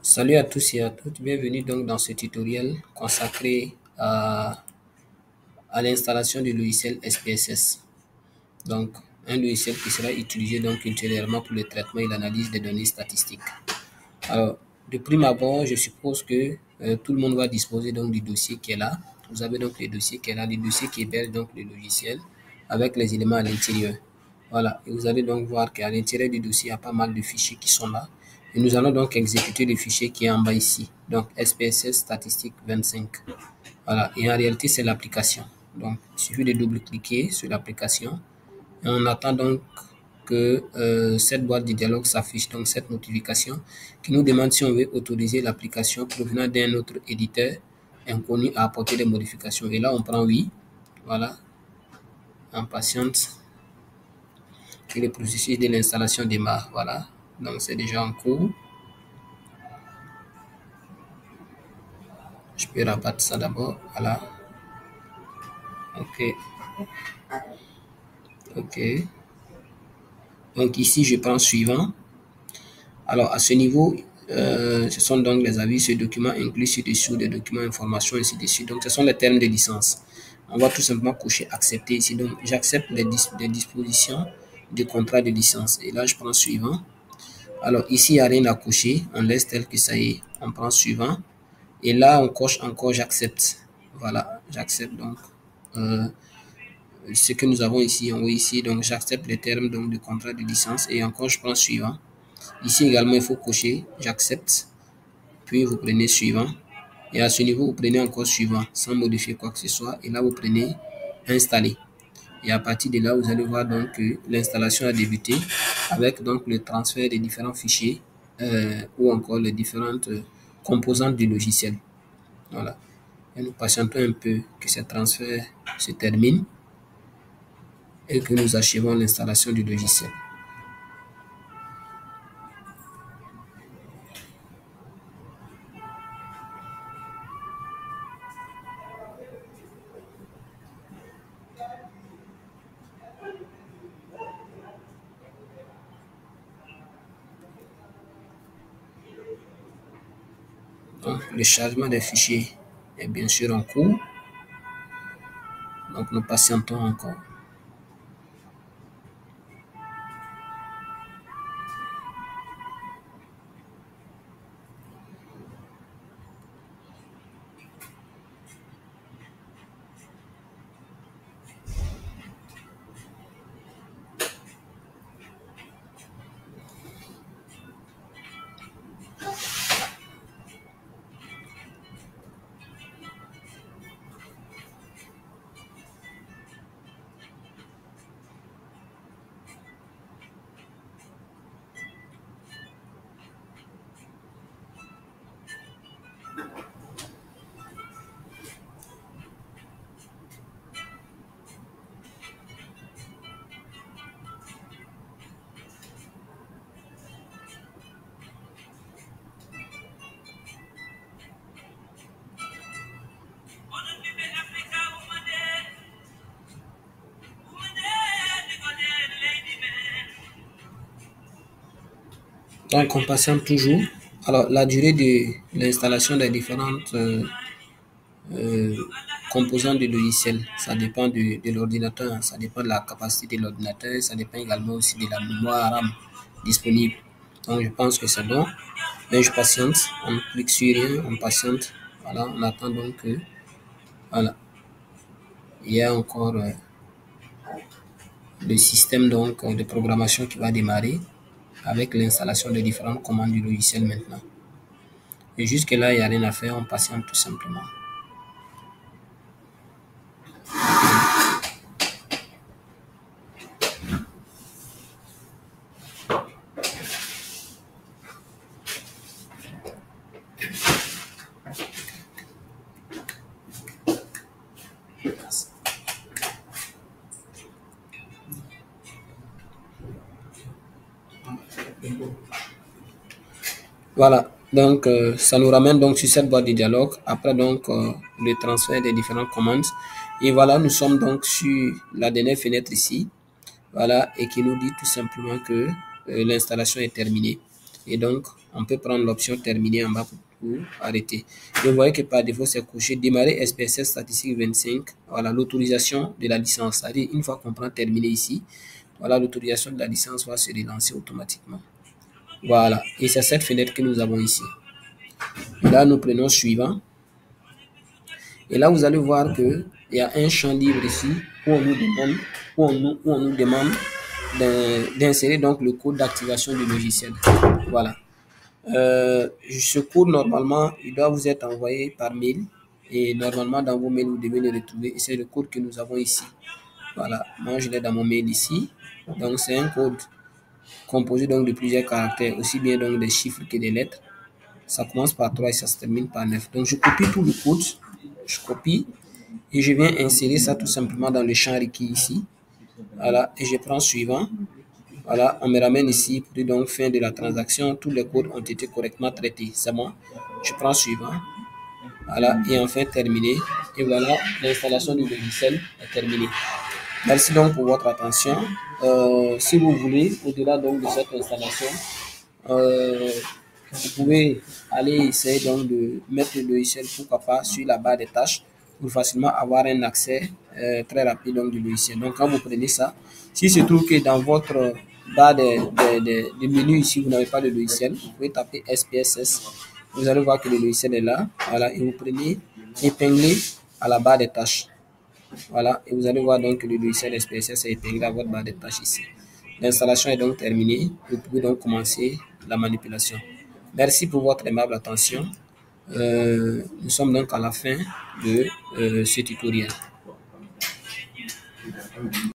Salut à tous et à toutes, bienvenue donc dans ce tutoriel consacré à l'installation du logiciel SPSS. Donc, un logiciel qui sera utilisé donc ultérieurement pour le traitement et l'analyse des données statistiques. Alors, de prime abord, je suppose que tout le monde va disposer donc du dossier qui est là. Vous avez donc le dossier qui est là, le dossier qui héberge donc le logiciel avec les éléments à l'intérieur. Voilà, et vous allez donc voir qu'à l'intérieur du dossier, il y a pas mal de fichiers qui sont là. Et nous allons donc exécuter le fichier qui est en bas ici. Donc, SPSS statistique 25. Voilà, et en réalité, c'est l'application. Donc, il suffit de double-cliquer sur l'application. Et on attend donc que cette boîte de dialogue s'affiche, donc cette notification qui nous demande si on veut autoriser l'application provenant d'un autre éditeur inconnu à apporter des modifications. Et là, on prend oui. Voilà, on patiente. Et le processus de l'installation démarre. Voilà, donc c'est déjà en cours. Je peux rabattre ça d'abord. Voilà. OK. OK. Donc ici, je prends suivant. Alors à ce niveau, ce sont donc les avis, ce document inclut ci-dessous des documents, informations, ainsi de suite. Donc ce sont les termes de licence. On va tout simplement cocher accepter ici. Donc j'accepte les dispositions du contrat de licence. Et là, je prends suivant. Alors ici, il n'y a rien à cocher. On laisse tel que ça est. On prend suivant. Et là, on coche encore j'accepte. Voilà, j'accepte donc ce que nous avons ici en haut ici. Donc j'accepte les termes donc, du contrat de licence. Et encore, je prends suivant. Ici également, il faut cocher j'accepte. Puis vous prenez suivant. Et à ce niveau, vous prenez encore suivant sans modifier quoi que ce soit. Et là, vous prenez installer. Et à partir de là, vous allez voir donc que l'installation a débuté avec donc le transfert des différents fichiers ou encore les différentes composantes du logiciel. Voilà. Et nous patientons un peu que ce transfert se termine et que nous achevons l'installation du logiciel. Donc, le chargement des fichiers est bien sûr en cours. Donc, nous patientons encore. Donc, on patiente toujours. Alors, la durée de l'installation des différentes composantes du logiciel, ça dépend de l'ordinateur, ça dépend de la capacité de l'ordinateur, ça dépend également aussi de la mémoire RAM disponible. Donc, je pense que c'est bon. Mais je patiente, on clique sur rien, on patiente. Voilà, on attend donc que, voilà, il y a encore le système donc de programmation qui va démarrer avec l'installation de différentes commandes du logiciel maintenant. Et jusque-là, il n'y a rien à faire, on patiente tout simplement. Voilà, donc ça nous ramène donc sur cette boîte de dialogue. Après donc le transfert des différentes commandes. Et voilà, nous sommes donc sur la dernière fenêtre ici. Voilà, et qui nous dit tout simplement que l'installation est terminée. Et donc, on peut prendre l'option terminer en bas pour arrêter. Et vous voyez que par défaut, c'est coché démarrer SPSS statistique 25. Voilà l'autorisation de la licence. C'est-à-dire, une fois qu'on prend terminer ici, voilà, l'autorisation de la licence va se relancer automatiquement. Voilà, et c'est cette fenêtre que nous avons ici. Et là, nous prenons suivant. Et là, vous allez voir qu'il y a un champ libre ici où on nous demande d'insérer donc le code d'activation du logiciel. Voilà. Ce code, normalement, il doit vous être envoyé par mail. Et normalement, dans vos mails, vous devez le retrouver. Et c'est le code que nous avons ici. Voilà. Moi, je l'ai dans mon mail ici. Donc, c'est un code composé donc de plusieurs caractères, aussi bien donc des chiffres que des lettres. Ça commence par 3 et ça se termine par 9. Donc, je copie tout le code. Je copie et je viens insérer ça tout simplement dans le champ requis ici. Voilà. Et je prends suivant. Voilà, on me ramène ici pour dire donc fin de la transaction. Tous les codes ont été correctement traités. C'est bon. Je prends suivant. Voilà, et enfin terminé. Et voilà, l'installation du logiciel est terminée. Merci donc pour votre attention. Si vous voulez, au-delà donc de cette installation, vous pouvez aller essayer donc de mettre le logiciel, pourquoi pas, sur la barre des tâches pour facilement avoir un accès très rapide donc, du logiciel. Donc quand vous prenez ça, s'il se trouve que dans votre barre de menu ici, vous n'avez pas de logiciel, vous pouvez taper SPSS. Vous allez voir que le logiciel est là. Voilà, et vous prenez épinglé à la barre des tâches. Voilà, et vous allez voir donc que le logiciel SPSS est épinglé à votre barre de tâches ici. L'installation est donc terminée. Vous pouvez donc commencer la manipulation. Merci pour votre aimable attention. Nous sommes donc à la fin de ce tutoriel.